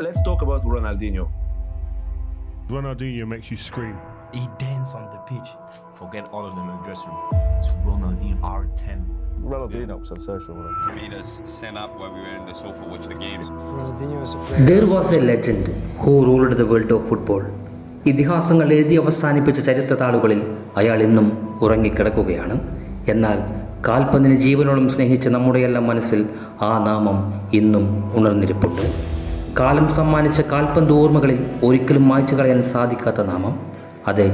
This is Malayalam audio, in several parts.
Let's talk about Ronaldinho. Ronaldinho makes you scream. He danced on the pitch. Forget all of them in the dressing room. It's Ronaldinho R10. Ronaldinho, sensational. He made us stand up while we were in the sofa watching the games. Ronaldinho is a player. There was a legend who ruled the world of football. ഇതിഹാസങ്ങൾ എഴുതി അവസാനിപ്പിച്ച ചരിത്രതാളുകളിൽ അയാൾ ഇന്നും ഉറങ്ങിക്കിടക്കുകയാണ്. എന്നാൽ കാൽപന്തിനെ ജീവനോളം സ്നേഹിച്ച നമ്മുടെയെല്ലാം മനസ്സിൽ ആ നാമം ഇന്നും ഉണർന്നിരിപ്പുണ്ട്. കാലം സമ്മാനിച്ച കാൽപന്ത് ഓർമ്മകളിൽ ഒരിക്കലും മായ്ച്ചു കളയാൻ സാധിക്കാത്ത നാമം, അതെ,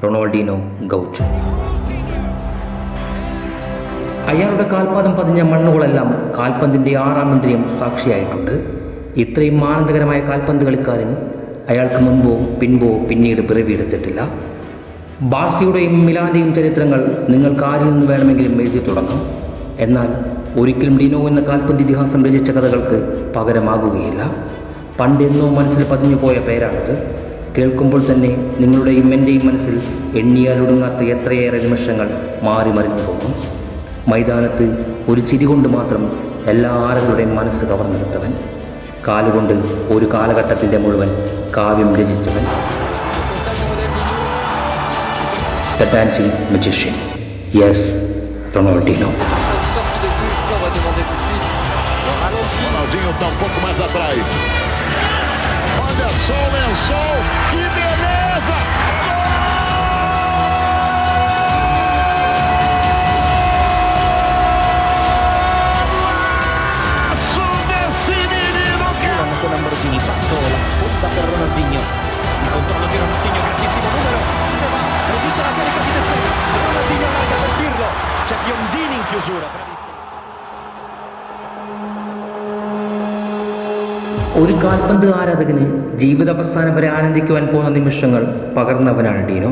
റൊണാൾഡീനോ ഗൗച്ചോ. അയാളുടെ കാൽപാദം പതിഞ്ഞ മണ്ണുകളെല്ലാം കാൽപന്തിൻ്റെ ആറാം ഇന്ദ്രിയം സാക്ഷിയായിട്ടുണ്ട്. ഇത്രയും ആനന്ദകരമായ കാൽപന്ത് കളിക്കാരൻ അയാൾക്ക് മുൻപോ പിൻപോ പിന്നീട് പിറവിയെടുത്തിട്ടില്ല. ബാഴ്സയുടെയും മിലാൻ്റെയും ചരിത്രങ്ങൾ നിങ്ങൾക്ക് ആരിൽ നിന്ന് വേണമെങ്കിലും എഴുതി തുടങ്ങാം. എന്നാൽ ഒരിക്കലും ഡിനോ എന്ന കാൽപന്ത് ഇതിഹാസം രചിച്ച കഥകൾക്ക് പകരമാകുകയില്ല. പണ്ടെന്നോ മനസ്സിൽ പതിഞ്ഞു പോയ പേരാണിത്. കേൾക്കുമ്പോൾ തന്നെ നിങ്ങളുടെയും എൻ്റെയും മനസ്സിൽ എണ്ണിയാലൊടുങ്ങാത്ത എത്രയേറെ നിമിഷങ്ങൾ മാറി മറിഞ്ഞു പോകും. മൈതാനത്ത് ഒരു ചിരി കൊണ്ട് മാത്രം എല്ലാ ആളുകളുടെയും മനസ്സ് കവർന്നെടുത്തവൻ, കാലുകൊണ്ട് ഒരു കാലഘട്ടത്തിൻ്റെ മുഴുവൻ കാവ്യം രചിച്ചവൻ, The Dancing Magician. Yes, Ronaldinho. Ronaldinho está pouco mais atrás. Olha só o lençol, que beleza! Con Ambrosini, fatto la sponda per Ronaldinho. Il controllo di Ronaldinho, grandissimo numero. Se ne va, resiste la carica di Tessera. Ronaldinho larga per Pirlo. C'è Biondini in chiusura, bravissimo. ഒരു കാൽപന്ത് ആരാധകന് ജീവിതാവസാനം വരെ ആനന്ദിക്കുവാൻ പോകുന്ന നിമിഷങ്ങൾ പകർന്നവനാണ് ഡീനോ.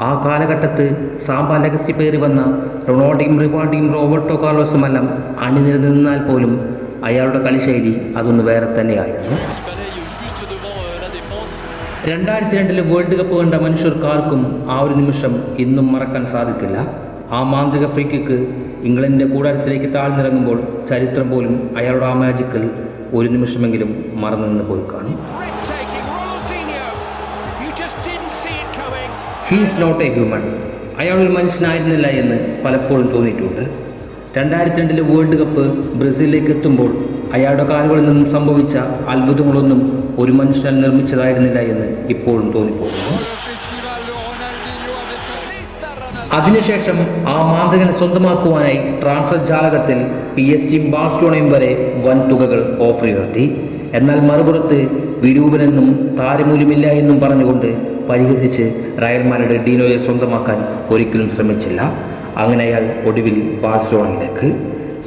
ആ കാലഘട്ടത്ത് സാമ്പ ലെഗസി പേറി വന്ന റൊണാൾഡോയും റിവാൾഡിയും റോബർട്ടോ കാർലോസുമെല്ലാം അണിനിരന്ന് നിന്നാൽ പോലും അയാളുടെ കളിശൈലി അതൊന്ന് വേറെ തന്നെയായിരുന്നു. 2002 വേൾഡ് കപ്പ് കണ്ട മനുഷ്യർക്കാർക്കും ആ ഒരു നിമിഷം ഇന്നും മറക്കാൻ സാധിക്കില്ല. ആ മാന്ത്രിക ഫ്രീ കിക്ക് ഇംഗ്ലണ്ടിൻ്റെ കൂടാരത്തിലേക്ക് താഴ്ന്നിറങ്ങുമ്പോൾ ചരിത്രം പോലും അയാളുടെ ആ മാജിക്കിൽ ഒരു നിമിഷമെങ്കിലും മറന്നു നിന്ന് പോയി കാണും. He's not a human. അയാളൊരു മനുഷ്യനായിരുന്നില്ല എന്ന് പലപ്പോഴും തോന്നിയിട്ടുണ്ട്. 2002 വേൾഡ് കപ്പ് ബ്രസീലിലേക്ക് എത്തുമ്പോൾ അയാളുടെ കാലുകളിൽ നിന്നും സംഭവിച്ച അത്ഭുതങ്ങളൊന്നും ഒരു മനുഷ്യനാൽ നിർമ്മിച്ചതായിരുന്നില്ല എന്ന് ഇപ്പോഴും തോന്നിപ്പോകുന്നു. അതിനുശേഷം ആ മാന്ത്രികനെ സ്വന്തമാക്കുവാനായി ട്രാൻസ്ഫർ ജാലകത്തിൽ PSG ബാഴ്സലോണയും വരെ വൻ തുകകൾ ഓഫർ ഉയർത്തി. എന്നാൽ മറുപുറത്ത് വിരൂപനെന്നും താരമൂല്യമില്ല എന്നും പറഞ്ഞുകൊണ്ട് പരിഹസിച്ച് റയൽ മാഡ്രിഡ് ഡീനോയെ സ്വന്തമാക്കാൻ ഒരിക്കലും ശ്രമിച്ചില്ല. അങ്ങനെ അയാൾ ഒടുവിൽ ബാഴ്സലോണയിലേക്ക്.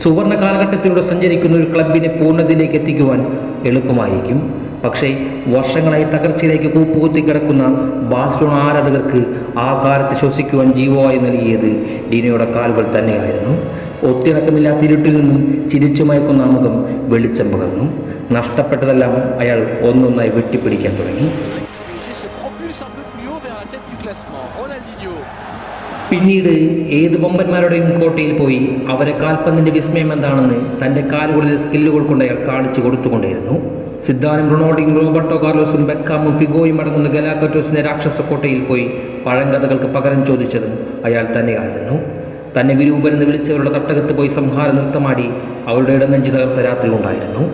സുവർണ കാലഘട്ടത്തിലൂടെ സഞ്ചരിക്കുന്ന ഒരു ക്ലബിനെ പൂർണ്ണതയിലേക്ക് എത്തിക്കുവാൻ എളുപ്പമായിരിക്കും. പക്ഷേ വർഷങ്ങളായി തകർച്ചയിലേക്ക് കൂപ്പുകുത്തി കിടക്കുന്ന ബാഴ്സലോണ ആരാധകർക്ക് ആ കാലത്ത് ശ്വസിക്കുവാൻ ജീവമായി നൽകിയത് ഡീനോയുടെ കാലുകൾ തന്നെയായിരുന്നു. ഒത്തിണക്കമില്ലാത്ത ഇരുട്ടിൽ നിന്നും ചിരിച്ചു മയക്കുന്ന മുഖം വെളിച്ചം പകർന്നു. നഷ്ടപ്പെട്ടതെല്ലാം അയാൾ ഒന്നൊന്നായി വെട്ടിപ്പിടിക്കാൻ തുടങ്ങി. പിന്നീട് ഏത് വമ്പന്മാരുടെയും കോട്ടയിൽ പോയി അവരെ കാൽപന്തിൻ്റെ വിസ്മയം എന്താണെന്ന് തൻ്റെ കാലുകളിലെ സ്കില്ലുകൾ കൊണ്ട് അയാൾ കാണിച്ചു കൊടുത്തുകൊണ്ടേയിരുന്നു. സിദ്ധാനും റൊണാൾഡോയും റോബർട്ടോ കാർലോസും ബെക്കാമും ഫിഗോയും അടങ്ങുന്ന ഗലാക്കറ്റോസിൻ്റെ രാക്ഷസക്കോട്ടയിൽ പോയി പഴങ്കഥകൾക്ക് പകരം ചോദിച്ചതും അയാൾ തന്നെയായിരുന്നു. തന്നെ വിരൂപനെന്ന് വിളിച്ചവരുടെ തട്ടകത്ത് പോയി സംഹാര നൃത്തമാടി അവരുടെ ഇടനെഞ്ചു തകർത്ത രാത്രി ഉണ്ടായിരുന്നു.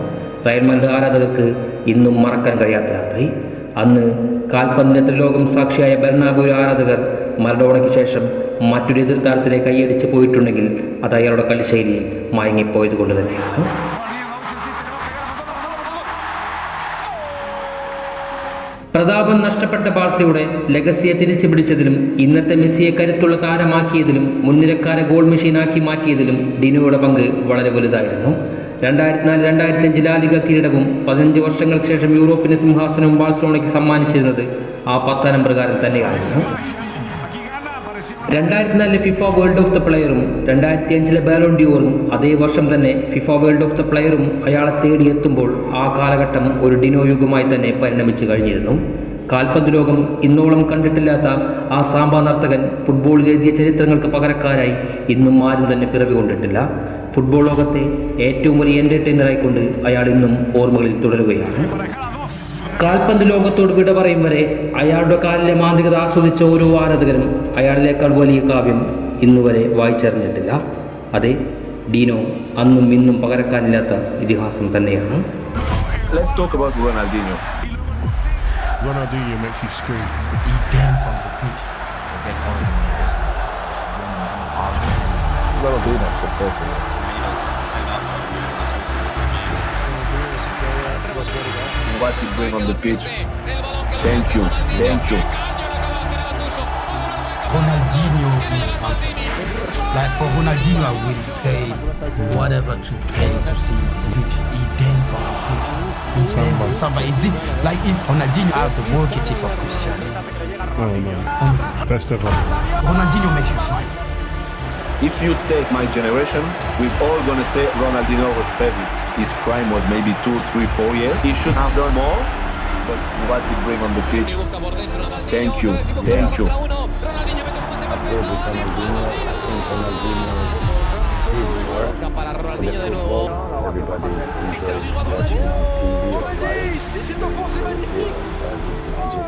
റയൽ മാഡ്രിഡ് ആരാധകർക്ക് ഇന്നും മറക്കാൻ കഴിയാത്ത രാത്രി. അന്ന് കാൽപന്തിൻ്റെ ത്രിലോകം സാക്ഷിയായ ബെർണാബേയു ആരാധകർ മറഡോണയ്ക്ക് ശേഷം മറ്റൊരു എതിർത്താരത്തിനെ കൈയടിച്ച് പോയിട്ടുണ്ടെങ്കിൽ അത് അയാളുടെ കളിശൈലിയിൽ മയങ്ങിപ്പോയത് കൊണ്ട് തന്നെയാണ്. പ്രതാപം നഷ്ടപ്പെട്ട ബാഴ്സയുടെ ലെഗസിയെ തിരിച്ചു പിടിച്ചതിലും ഇന്നത്തെ മെസ്സിയെ കരുത്തുള്ള താരമാക്കിയതിലും മുൻനിരക്കാരെ ഗോൾ മെഷീനാക്കി മാറ്റിയതിലും ഡിനോയുടെ പങ്ക് വളരെ വലുതായിരുന്നു. 2004-2005 ലാലിഗ കിരീടവും 15 വർഷങ്ങൾക്ക് ശേഷം യൂറോപ്പിൻ്റെ സിംഹാസനവും ബാഴ്സലോണയ്ക്ക് സമ്മാനിച്ചിരുന്നത് ആ 10 പ്രകാരം തന്നെയായിരുന്നു. 2004 ഫിഫ വേൾഡ് ഓഫ് ദ പ്ലെയറും 2005 ബാലോൺ ഡിയോറും അതേ വർഷം തന്നെ ഫിഫ വേൾഡ് ഓഫ് ദ പ്ലെയറും അയാളെ തേടിയെത്തുമ്പോൾ ആ കാലഘട്ടം ഒരു ഡിനോ യുഗമായി തന്നെ പരിണമിച്ചു കഴിഞ്ഞിരുന്നു. കാൽപന്ത് ലോകം ഇന്നോളം കണ്ടിട്ടില്ലാത്ത ആ സാമ്പാ നർത്തകൻ ഫുട്ബോളിൽ എഴുതിയ ചരിത്രങ്ങൾക്ക് പകരക്കാരായി ഇന്നും ആരും തന്നെ പിറവി കൊണ്ടിട്ടില്ല. ഫുട്ബോൾ ലോകത്തെ ഏറ്റവും വലിയ എൻ്റർടൈനറായിക്കൊണ്ട് അയാൾ ഇന്നും ഓർമ്മകളിൽ തുടരുകയാണ്. കാൽപന്ത് ലോകത്തോട് വിട പറയും വരെ അയാളുടെ കാലിലെ മാന്ത്രികത ആസ്വദിച്ച ഓരോ ആരാധകരും അയാളിനേക്കാൾ വലിയ കാവ്യം ഇന്നുവരെ വായിച്ചറിഞ്ഞിട്ടില്ല. അതെ, ഡീനോ അന്നും ഇന്നും പകരക്കാനില്ലാത്ത ഇതിഹാസം തന്നെയാണ്. Let's talk about Ronaldinho. Ronaldinho makes you scream. He dance on the pitch. Forget all of them in the dressing room. It's Ronaldinho art. Ronaldinho, sensational. What he bring on the pitch. Thank you. Thank you. Ronaldinho is entertaining. Like for Ronaldinho, I will pay whatever to pay to see him on the pitch. He dance on the pitch. He dance the samba. It's the, like if Ronaldinho have the work ethic of Cristiano. Oh man, best ever. Ronaldinho makes you smile. If you take my generation, we're all gonna say Ronaldinho was favorite. His prime was maybe 2, 3, 4 years. He should have done more, but what he bring on the pitch. Thank you. Thank you. Everybody enjoyed watching TV or live. This magic.